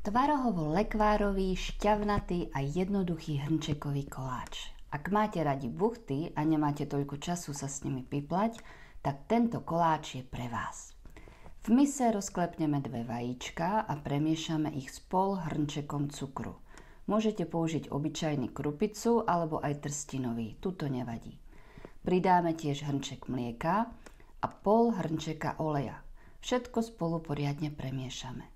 Tvarohovo-lekvárový, šťavnatý a jednoduchý hrnčekový koláč. Ak máte radi buchty a nemáte toľko času sa s nimi piplať, tak tento koláč je pre vás. V mise rozklepneme 2 vajíčka a premiešame ich s pol hrnčekom cukru. Môžete použiť obyčajný krupicu alebo aj trstinový, tuto nevadí. Pridáme tiež hrnček mlieka a pol hrnčeka oleja. Všetko spolu poriadne premiešame.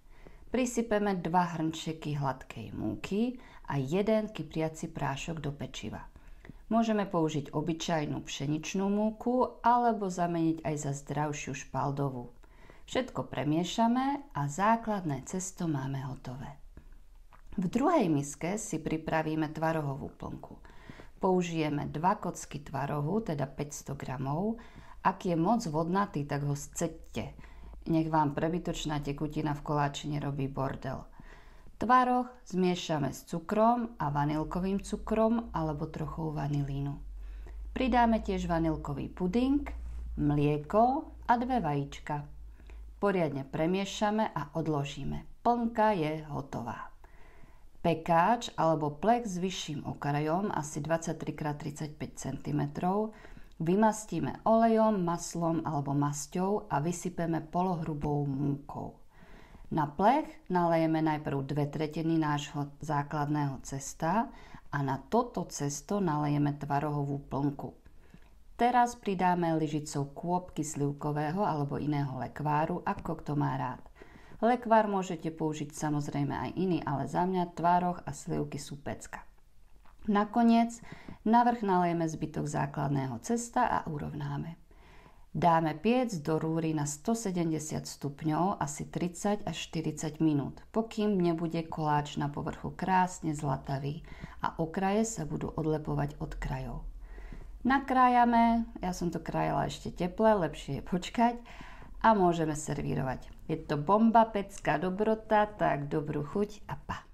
Prisypeme 2 hrnčeky hladkej múky a 1 kypriaci prášok do pečiva. Môžeme použiť obyčajnú pšeničnú múku alebo zameniť aj za zdravšiu špaldovú. Všetko premiešame a základné cesto máme hotové. V druhej miske si pripravíme tvarohovú plnku. Použijeme 2 kocky tvarohu, teda 500 g. Ak je moc vodnatý, tak ho scedte. Nech vám prebytočná tekutina v koláči nerobí bordel. Tvaroh zmiešame s cukrom a vanilkovým cukrom alebo trochou vanilínu. Pridáme tiež vanilkový puding, mlieko a 2 vajíčka. Poriadne premiešame a odložíme. Plnka je hotová. Pekáč alebo plech s vyšším okrajom, asi 23x35 cm, vymastíme olejom, maslom alebo masťou a vysypeme polohrubou múkou. Na plech nalejeme najprv 2/3 nášho základného cesta a na toto cesto nalejeme tvarohovú plnku. Teraz pridáme lyžicou kôpky slivkového alebo iného lekváru, ako kto má rád. Lekvár môžete použiť samozrejme aj iný, ale za mňa tvaroh a slivky sú pecka. Nakoniec navrch nalejeme zbytok základného cesta a urovnáme. Dáme piec do rúry na 170 stupňov asi 30 až 40 minút, pokým nebude koláč na povrchu krásne zlatavý a okraje sa budú odlepovať od krajov. Nakrájame, ja som to krájala ešte teple, lepšie je počkať a môžeme servírovať. Je to bomba, pecká dobrota, tak dobrú chuť a pa!